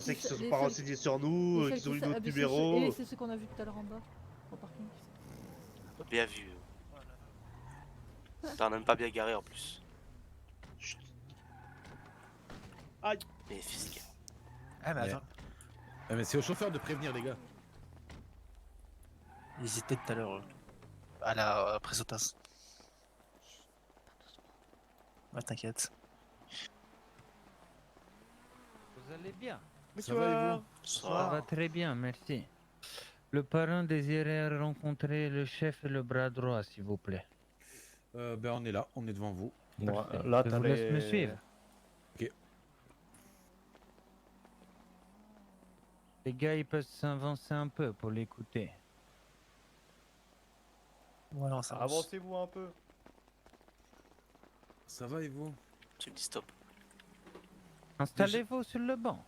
C'est qu'ils se sont pas renseignés sur nous, qu'ils ont eu notre Et numéro. c'est ceux qu'on a vu tout à l'heure en bas, au parking. Bien vu. T'en même pas bien garé en plus. Chut. Aïe. Mais fiscal. Ah, mais attends. Mais c'est au chauffeur de prévenir, les gars. Ils étaient tout à l'heure à la présentation. Ouais, t'inquiète. Vous allez bien? Ça va et vous? Ça va très bien, merci. Le parrain désirait rencontrer le chef et le bras droit, s'il vous plaît. Ben on est là, on est devant vous. Moi, Parfait. là, Je vous laisse me suivre. Ok. Les gars, ils peuvent s'avancer un peu pour l'écouter. Voilà, ça Avancez-vous un peu. Ça va et vous? Tu me dis stop. Installez-vous sur le banc.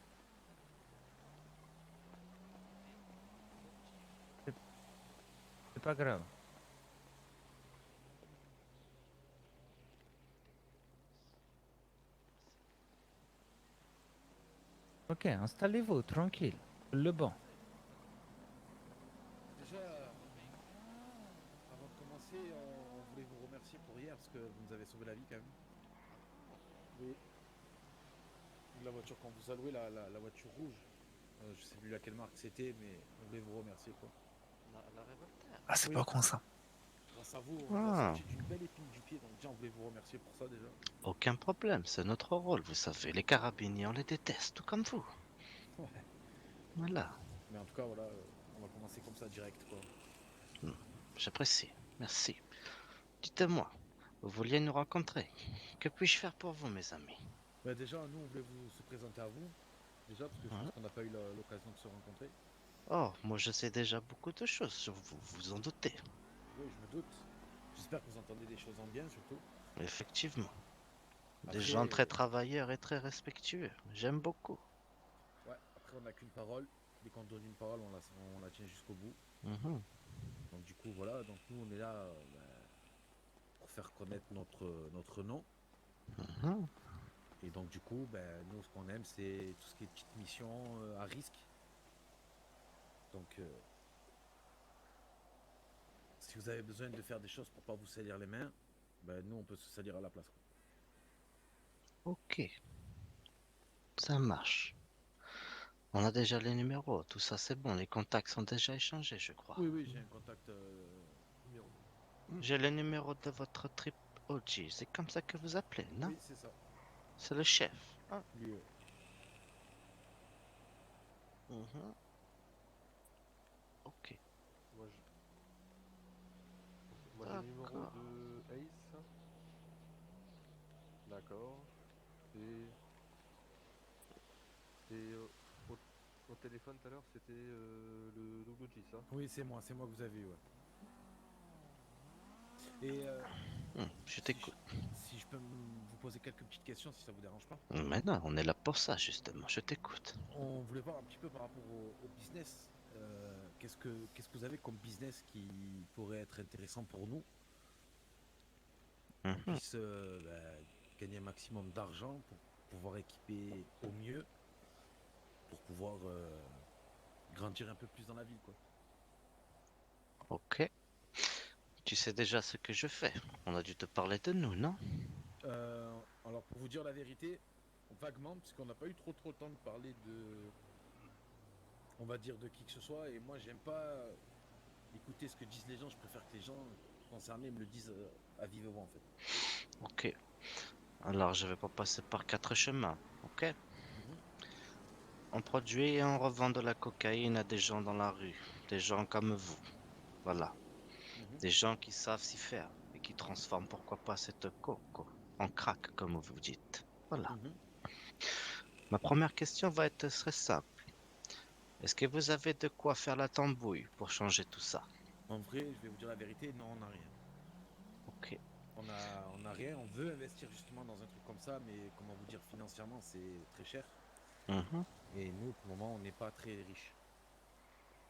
C'est pas grave. Ok, installez-vous, tranquille. Sur le banc. Déjà, avant de commencer, on voulait vous remercier pour hier parce que vous nous avez sauvé la vie quand même. Oui. La voiture qu'on vous a louée, la voiture rouge. Je sais plus laquelle marque c'était, mais on voulait vous remercier quoi. La révoltaire. Ah, c'est Oui. pas con ça. Grâce à vous, on Ah. a sorti d'une belle épine du pied, donc déjà on voulait vous remercier pour ça déjà. Aucun problème, c'est notre rôle, vous savez. Les carabiniers, on les déteste, tout comme vous. Ouais. Voilà, Mais en tout cas, voilà, on va commencer comme ça direct quoi. j'apprécie. Merci. Dites-moi, vous vouliez nous rencontrer. Que puis-je faire pour vous, mes amis? Bah déjà, nous on voulait vous se présenter à vous. Déjà, parce que je Ouais. pense qu'on n'a pas eu l'occasion de se rencontrer. Oh, moi je sais déjà beaucoup de choses sur vous, vous en doutez. Oui, je me doute. J'espère que vous entendez des choses en bien surtout. Effectivement. Des Après, gens très travailleurs et très respectueux. J'aime beaucoup. Ouais, après on n'a qu'une parole. Dès qu'on donne une parole, on la tient jusqu'au bout. Mhm. Donc du coup, voilà. Donc nous, on est là pour faire connaître notre nom. Mhm. Et donc du coup, nous, ce qu'on aime, c'est tout ce qui est petites missions à risque. Donc, si vous avez besoin de faire des choses pour pas vous salir les mains, nous, on peut se salir à la place. Quoi. Ok, ça marche. On a déjà les numéros, tout ça c'est bon, les contacts sont déjà échangés, je crois. Oui, oui, j'ai un contact numéro. J'ai le numéro de votre trip OG, c'est comme ça que vous appelez, non? Oui, c'est ça. C'est le chef. Hein? Lui, Mhm. Ok. Moi, j'ai le numéro D'accord. de Ace. D'accord. Et au, au téléphone tout à l'heure, c'était le double G, ça? Oui, c'est moi que vous avez eu. Ouais. Et Je t'écoute. si je peux vous poser quelques petites questions, si ça vous dérange pas. Mais non, on est là pour ça justement, je t'écoute. On voulait voir un petit peu par rapport au business. Qu'est-ce que vous avez comme business qui pourrait être intéressant pour nous? On Mhm. puisse gagner un maximum d'argent pour pouvoir équiper au mieux, pour pouvoir grandir un peu plus dans la ville, quoi. Ok. Tu sais déjà ce que je fais. On a dû te parler de nous, non? Alors pour vous dire la vérité, vaguement, puisqu'on n'a pas eu trop le temps de parler on va dire de qui que ce soit, et moi j'aime pas écouter ce que disent les gens, je préfère que les gens concernés me le disent à vive voix en fait. Ok. Alors je vais pas passer par quatre chemins, ok? Mhm. On produit et on revend de la cocaïne à des gens dans la rue, des gens comme vous. Voilà. Mhm. Des gens qui savent s'y faire et qui transforment pourquoi pas cette coco en crack, comme vous dites. Voilà. Mhm. Ma première question va être très simple. Est-ce que vous avez de quoi faire la tambouille pour changer tout ça? En vrai, je vais vous dire la vérité, non, on n'a rien. Ok. On a rien, on veut investir justement dans un truc comme ça, mais comment vous dire, financièrement, c'est très cher. Mhm. Et nous, pour le moment, on n'est pas très riches.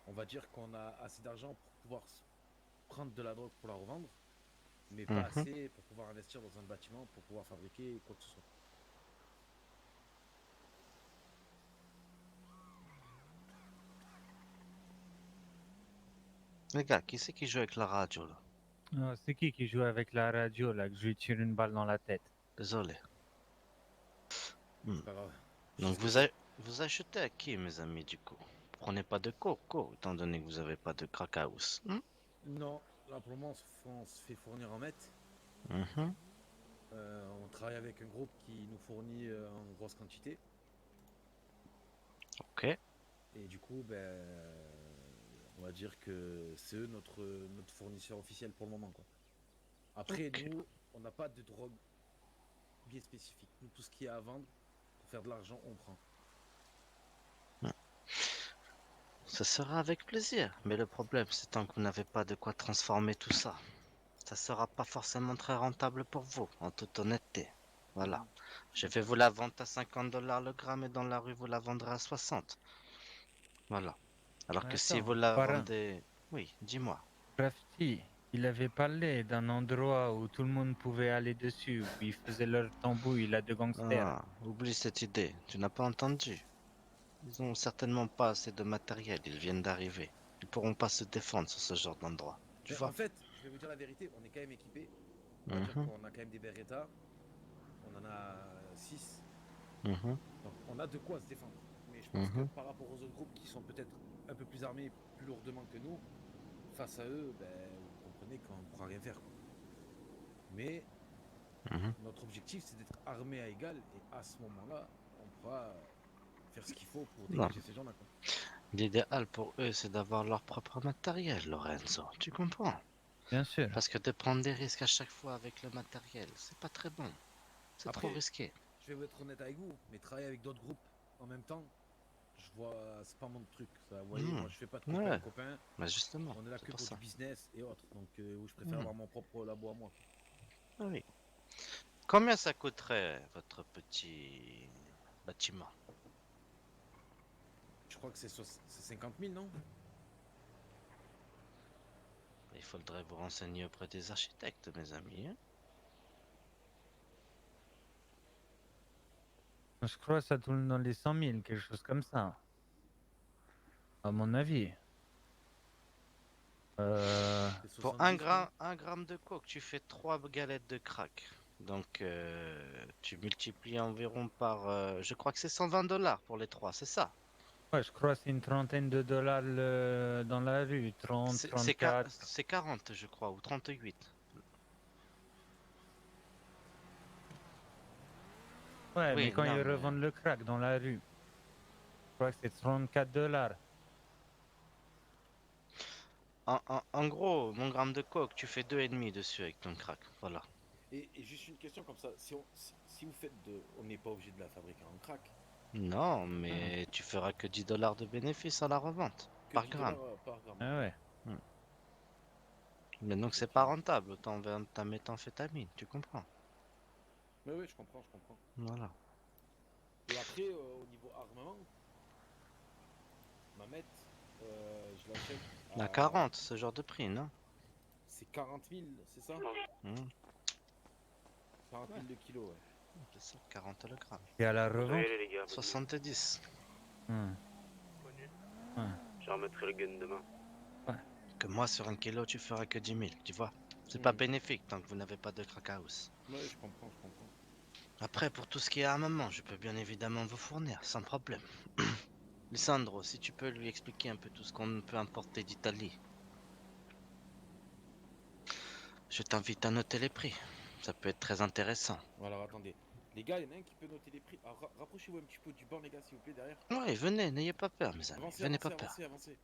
On va dire qu'on a assez d'argent pour pouvoir prendre de la drogue pour la revendre, mais pas Mhm. assez pour pouvoir investir dans un bâtiment, pour pouvoir fabriquer quoi que ce soit. Les gars, qui c'est qui joue avec la radio là? C'est qui joue avec la radio là, que je lui tire une balle dans la tête? Désolé. C'est pas grave. Donc vous achetez à qui, mes amis, du coup? Prenez pas de coco, étant donné que vous avez pas de crack house. Non, là pour le moment on se fait fournir en mètres. Mhm. On travaille avec un groupe qui nous fournit en grosse quantité. Ok. Et du coup, ben, on va dire que c'est eux notre fournisseur officiel pour le moment, quoi. Après, Ok. nous, on n'a pas de drogue bien spécifique. Nous, tout ce qui est à vendre, pour faire de l'argent, on prend. Ça sera avec plaisir, mais le problème, c'est tant que vous n'avez pas de quoi transformer tout ça. Ça sera pas forcément très rentable pour vous, en toute honnêteté. Voilà. Je vais vous la vendre à 50 dollars le gramme et dans la rue, vous la vendrez à 60. Voilà. Alors que si Attends, vous la parrain. vendez... Oui, dis-moi. Crafty, il avait parlé d'un endroit où tout le monde pouvait aller dessus, où ils faisaient leur tambouille là de gangsters. Ah, oublie cette idée. Tu n'as pas entendu. Ils ont certainement pas assez de matériel. Ils viennent d'arriver. Ils pourront pas se défendre sur ce genre d'endroit. Tu Mais vois? en fait, je vais vous dire la vérité, on est quand même équipé. On va dire Mhm, qu'on a quand même des Beretta. On en a 6. mhm, Donc on a de quoi se défendre. Mais je pense que mhm. par rapport aux autres groupes qui sont peut-être un peu plus armés, plus lourdement que nous, face à eux, ben, vous comprenez qu'on ne pourra rien faire, quoi. Mais Mhm. notre objectif, c'est d'être armé à égal. Et à ce moment-là, on pourra faire ce qu'il faut pour Non. dégager ces gens-là, quoi. L'idéal pour eux, c'est d'avoir leur propre matériel, Lorenzo. Tu comprends? Bien sûr. Parce que de prendre des risques à chaque fois avec le matériel, c'est pas très bon. C'est trop Après, risqué. Je vais vous être honnête avec vous, mais travailler avec d'autres groupes en même temps, je vois, c'est pas mon truc. Ça, vous voyez, moi je fais pas de copains, Ouais. copains. Bah justement, On est là c'est que pour pour ça. du business et autres. Donc je préfère avoir mon propre labo à moi. Ah oui. Combien ça coûterait votre petit bâtiment? Je crois que c'est 50 000, non? Il faudrait vous renseigner auprès des architectes, mes amis. Hein. Je crois que ça tourne dans les 100 000, quelque chose comme ça. À mon avis. C'est Pour 70, je crois. un gramme de coke, tu fais 3 galettes de crack. Donc tu multiplies environ par... je crois que c'est 120 dollars pour les 3, c'est ça? Ouais, je crois que c'est une trentaine de dollars dans la rue. 30, C'est 34. c'est 40, je crois, ou 38. Ouais, mais Oui, quand non, ils mais- revendent le crack dans la rue, je crois que c'est 34 dollars. En gros, mon gramme de coke, tu fais 2,5 dessus avec ton crack. Voilà. Et juste une question comme ça, si vous faites de... On n'est pas obligé de la fabriquer en crack. Non, mais tu feras que 10 dollars de bénéfice à la revente. Que Par 10 gramme. dollars par gramme. Ah ouais. Mais donc c'est pas rentable, autant vendre ta méthamphétamine, tu comprends? Mais oui, je comprends, je comprends. Voilà. Et après, au niveau armement, ma mette, je l'achète À 40, ce genre de prix, non? C'est 40 000, c'est ça? Hmm, 40 000 de kilos, ouais. c'est ça, 40 le gramme. Et à la revente. 70. Hmm. Ouais. Je remettrai le gun demain. Que moi, sur un kilo, tu feras que 10 000, tu vois? C'est pas Hmm. bénéfique tant que vous n'avez pas de crack house. Ouais, je comprends, je comprends. Après, pour tout ce qui est armement, je peux bien évidemment vous fournir, sans problème. Lissandro, si tu peux lui expliquer un peu tout ce qu'on peut importer d'Italie. Je t'invite à noter les prix. Ça peut être très intéressant. Bon, alors attendez. Les gars, il y en a un qui peut noter les prix. Alors, rapprochez-vous un petit peu du banc, les gars, s'il vous plaît, derrière. Ouais, venez, n'ayez pas peur, mes amis. Avancez, Venez avancez, pas peur. avancez, avancez.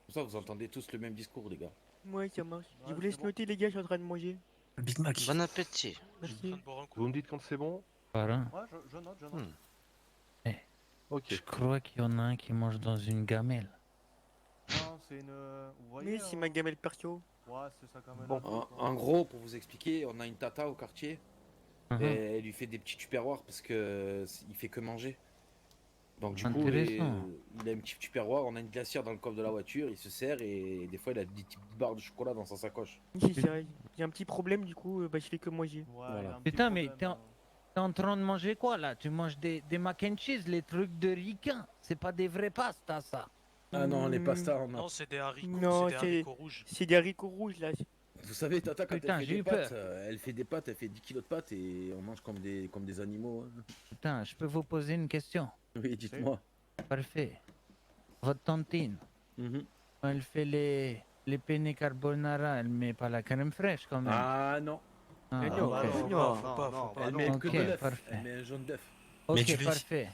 Comme ça, vous entendez tous le même discours, les gars. Ouais, ça marche. Je Ouais, vous laisse c'est bon. noter, les gars, je suis en train de manger. Big Mac. Bon appétit. Merci. Vous me dites quand c'est bon? Parrain, Ouais, je note, je note. Hmm. Eh. Ok. je crois qu'il y en a un qui mange dans une gamelle. Non, c'est une. Vous voyez? Mais c'est ma gamelle perso. Ouais, c'est ça quand même. Bon, en gros, pour vous expliquer, on a une tata au quartier. Mhm. Et elle lui fait des petits tupperwares parce que il fait que manger. Donc du coup, Intéressant. il a un petit tupperware, on a une glacière dans le coffre de la voiture, il se sert et des fois il a des petites barres de chocolat dans sa sacoche. C'est ça. J'ai un petit problème, du coup, bah, je fais que manger. Ouais, Voilà. il y a un petit Putain, mais problème, t'es en- T'es en train de manger quoi là? Tu manges des mac and cheese, les trucs de ricain. C'est pas des vrais pastas ça. Ah non, les pastas, on a... Non, c'est des haricots, Non, c'est des haricots rouges. c'est des haricots rouges là. Vous savez, Tata, quand Putain, elle fait j'ai des eu pâtes, peur. elle fait des pâtes, elle fait 10 kilos de pâtes et on mange comme des animaux. Hein. Putain, je peux vous poser une question? Oui, dites-moi. Parfait. Votre tantine, Mhm. quand elle fait les penne carbonara, elle met pas la crème fraîche quand même. Ah non, Ah, non, ok. non, non, faut pas. elle non. met Ok, que de l'œuf. parfait. Elle met un jaune d'œuf. Mais du Ok, lait. parfait.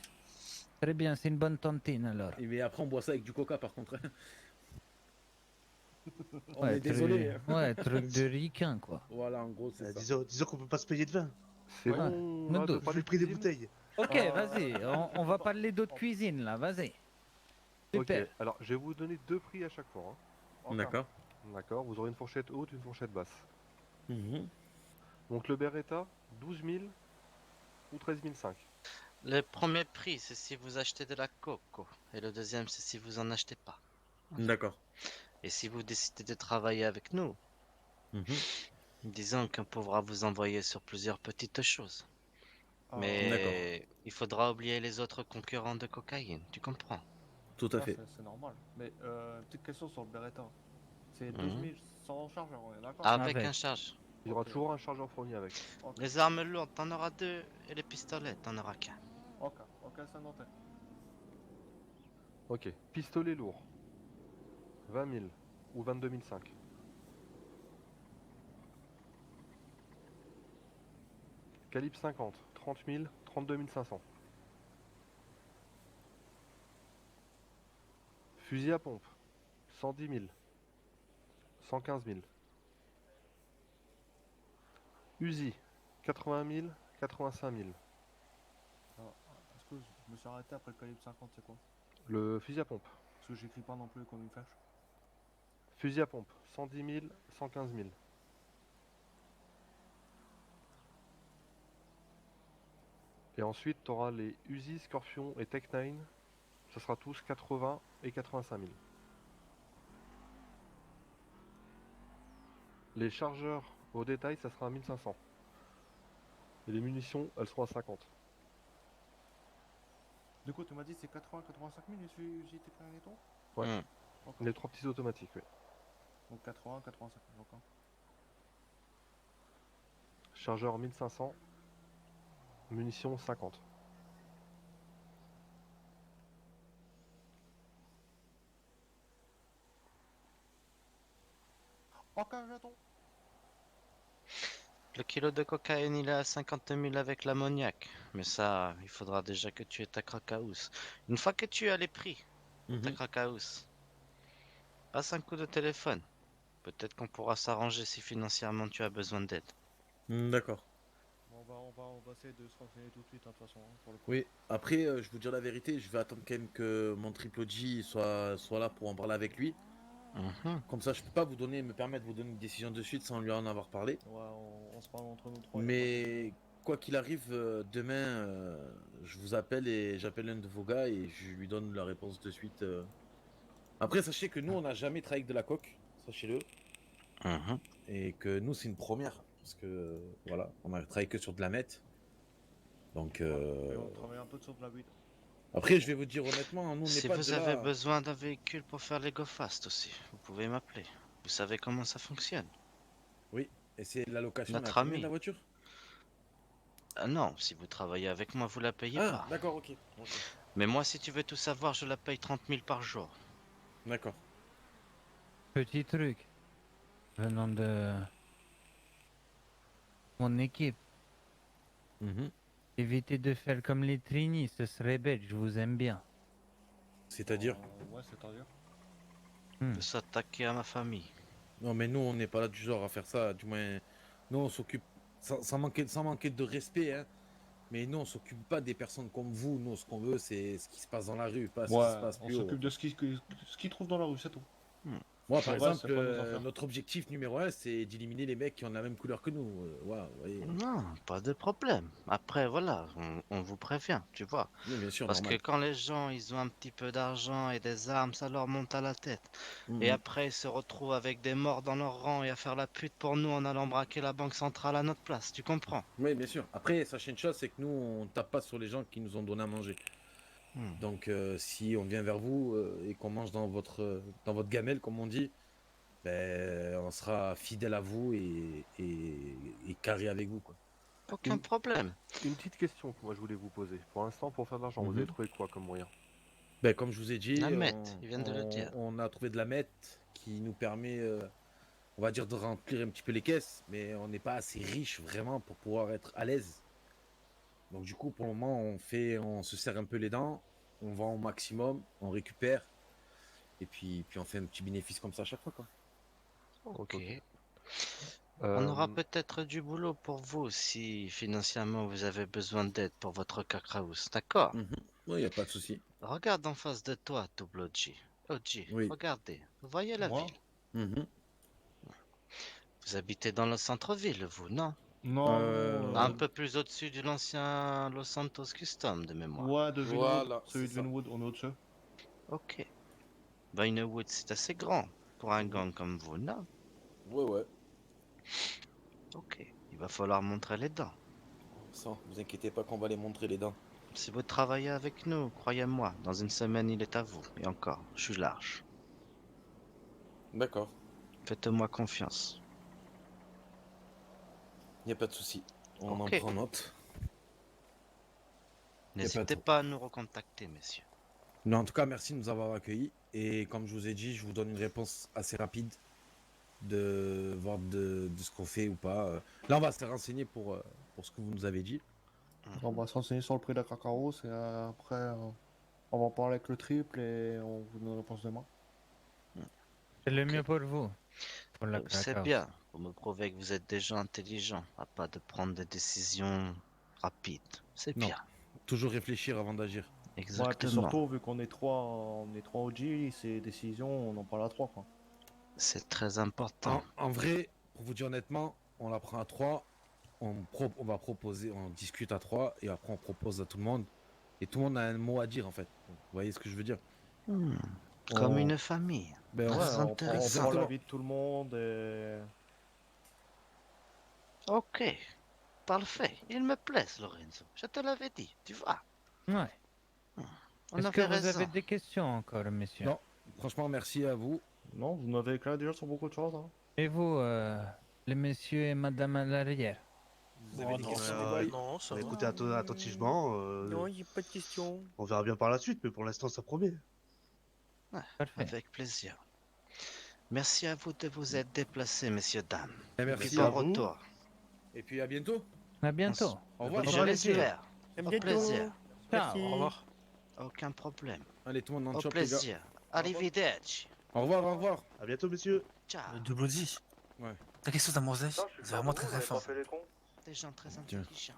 Très bien, c'est une bonne tantine alors. Et mais après, on boit ça avec du coca par contre. On Ouais, est désolé. hein. Ouais, truc de ricain quoi. Voilà, en gros, c'est ça. Disons qu'on peut pas se payer de vin. C'est Ouais. bon, Me on arrête de doute. Vu parler le prix de des cuisine. bouteilles. Ok, Ah. vas-y, on va parler d'autres cuisines là, vas-y. Ok, Super. alors je vais vous donner 2 prix à chaque fois. Hein. Enfin, D'accord. D'accord, vous aurez une fourchette haute, une fourchette basse. Mhm. Donc le Beretta, 12 000 ou 13 500. Le premier prix, c'est si vous achetez de la coco. Et le deuxième, c'est si vous en achetez pas. D'accord. Et si vous décidez de travailler avec nous, Mhm. disons qu'on pourra vous envoyer sur plusieurs petites choses. Ah, Mais il faudra oublier les autres concurrents de cocaïne, tu comprends? Tout à fait. C'est normal. Mais petite question sur le Beretta. C'est 12 000 sans chargeur, on est d'accord? Avec Avec. un charge. Il y aura Ok. toujours un chargeur fourni avec. Les armes lourdes, t'en auras 2 et les pistolets, t'en auras qu'un. Ok, c'est noté. Ok, pistolet lourd, 20 000 ou 22 500. Calibre 50, 30 000, 32 500. Fusil à pompe, 110 000, 115 000. Uzi, 80 000, 85 000. Est-ce que je me suis arrêté après le calibre 50, c'est quoi? Le fusil à pompe. Parce que j'écris pas non plus comme une flèche. Fusil à pompe, 110 000, 115 000. Et ensuite, tu auras les Uzi, Scorpion et Tech 9. Ça sera tous 80 et 85 000. Les chargeurs au détail, ça sera à 1500. Et les munitions, elles seront à 50. Du coup, tu m'as dit c'est 80-85 000 et j'ai été et tout? Ouais. Hmm. Ok. Les 3 petits automatiques, oui. Donc 80-85 000, ok. Chargeur 1500. Munitions 50. Ok, j'attends. Le kilo de cocaïne, il est à 50 000 avec l'ammoniac. Mais ça, il faudra déjà que tu aies ta cracaousse. Une fois que tu as les prix de ta Mhm. cracaousse, passe un coup de téléphone. Peut-être qu'on pourra s'arranger si financièrement tu as besoin d'aide. D'accord. On va essayer de se renseigner tout de suite, hein, de toute façon, hein, pour le coup. Oui, après, je vous dire la vérité, je vais attendre quand même que mon triple G soit là pour en parler avec lui. Mhm. Comme ça, je peux pas me permettre de vous donner une décision de suite sans lui en avoir parlé. Ouais, on se parle entre nous trois. Mais quoi qu'il arrive, demain, je vous appelle et j'appelle un de vos gars et je lui donne la réponse de suite. Après, sachez que nous, on n'a jamais travaillé avec de la coque, sachez-le. Mhm. Et que nous, c'est une première. Parce que, voilà, on a travaillé que sur de la meth. Donc, Et on travaille un peu sur de la weed. après, je vais vous dire honnêtement, nous, on n'est Si pas vous de avez là... besoin d'un véhicule pour faire les go fast aussi, vous pouvez m'appeler. Vous savez comment ça fonctionne? Oui, et c'est la location Notre à combien, ami. la voiture? Ah non, si vous travaillez avec moi, vous la payez Ah, pas. d'accord, ok. Mais moi, si tu veux tout savoir, je la paye 30 000 par jour. D'accord. Petit truc. Venant de mon équipe. Mhm. Évitez de faire comme les Trini, ce serait bête, je vous aime bien. C'est-à-dire? Ouais, c'est-à-dire. De s'attaquer à ma famille. Non, mais nous, on n'est pas là du genre à faire ça. Du moins, nous, on s'occupe, sans manquer de respect, hein. Mais nous, on s'occupe pas des personnes comme vous. Nous, ce qu'on veut, c'est ce qui se passe dans la rue, pas ce qui se passe On plus haut. s'occupe de ce qu'il trouve dans la rue, c'est tout. Moi, par Ouais, exemple, c'est pas nos affaires. notre objectif numéro 1, c'est d'éliminer les mecs qui ont la même couleur que nous. Voilà, vous voyez. Non, pas de problème. Après, voilà, on vous prévient, tu vois. Oui, bien sûr, Parce que normal. quand les gens, ils ont un petit peu d'argent et des armes, ça leur monte à la tête. Mhm. Et après, ils se retrouvent avec des morts dans leur rang et à faire la pute pour nous en allant braquer la banque centrale à notre place, tu comprends? Oui, bien sûr. Après, sachez une chose, c'est que nous, on tape pas sur les gens qui nous ont donné à manger. Donc, si on vient vers vous et qu'on mange dans votre gamelle, comme on dit, ben, on sera fidèle à vous et carré avec vous, quoi. Aucun problème. Une petite question que moi je voulais vous poser. Pour l'instant, pour faire de l'argent, vous Mhm. avez trouvé quoi comme moyen? Ben, comme je vous ai dit, La meth, ils viennent de le dire. on a trouvé de la meth qui nous permet, on va dire, de remplir un petit peu les caisses, mais on n'est pas assez riche vraiment pour pouvoir être à l'aise. Donc du coup, pour le moment, on se serre un peu les dents, on vend au maximum, on récupère, et puis on fait un petit bénéfice comme ça à chaque fois, quoi. Ok. Euh, On aura peut-être du boulot pour vous si financièrement vous avez besoin d'aide pour votre cacraous, d'accord? Oui, il n'y a pas de souci. Regarde en face de toi, double OG. OG, Oui. regardez. Vous voyez la Moi? ville? Mhm. Vous habitez dans le centre-ville, vous, non? Non, Euh, Un peu plus au-dessus de l'ancien Los Santos Custom de mémoire. ouais, de Vinwood. Voilà, Celui de c'est ça. Vinwood, on est au-dessus. Ok. Vinewood, c'est assez grand pour un Mhm. gang comme vous, non? Ouais. Ok. Il va falloir montrer les dents. Ça, vous inquiétez pas qu'on va les montrer les dents. Si vous travaillez avec nous, croyez-moi, dans une semaine, il est à vous. Et encore, je suis large. D'accord, Faites-moi confiance. il n'y a pas de souci. On Ok. en prend note. N'hésitez trop. pas à nous recontacter, messieurs. Non, en tout cas, merci de nous avoir accueillis. Et comme je vous ai dit, je vous donne une réponse assez rapide de voir de ce qu'on fait ou pas. Là, on va se renseigner pour ce que vous nous avez dit. On va se renseigner sur le prix de la cacao et après, on va en parler avec le triple et on vous donne une réponse demain. C'est le Ok. mieux pour vous. Pour la C'est Krakow. bien. Vous me prouvez que vous êtes des gens intelligents, à pas de prendre des décisions rapides. C'est Non. bien. Toujours réfléchir avant d'agir. Ouais, puis Exactement. surtout, vu qu'on est trois OG, ces décisions, on en parle à trois, quoi. C'est très important. En vrai, pour vous dire honnêtement, on la prend à 3. On va proposer, on discute à 3 et après on propose à tout le monde. Et tout le monde a un mot à dire en fait. Vous voyez ce que je veux dire? Comme On- une famille. Ben Ouais, ouais, Très on prend intéressant. l'avis de tout le monde et... Ok. Parfait. Il me plaît, Lorenzo. Je te l'avais dit, tu vois. Ouais. On Est-ce que avait vous raison. avez des questions encore, monsieur? Non. Franchement, merci à vous. Non, vous m'avez éclairé déjà sur beaucoup de choses, hein. Et vous, les messieurs et madame à l'arrière? Vous avez des questions, les boys? Non, ça On va va. écouter attentivement. Non, j'ai pas de questions. On verra bien par la suite, mais pour l'instant, ça promet. Parfait. Avec plaisir. Merci à vous de vous être déplacés, messieurs, dames. Et Et merci bon à vous. retour. Et puis à bientôt. À bientôt. Au revoir. Et Bonne je soirée, l'espère. À Au bientôt. plaisir. Merci. Au revoir. Aucun problème. Allez, tout le monde dans Au le shop, les gars. plaisir. Arrivederci. Au revoir, au revoir. À bientôt, messieurs. Ciao. Double D. Ouais. T'as quelque chose à manger? C'est vraiment très très fort. Des gens très intelligents.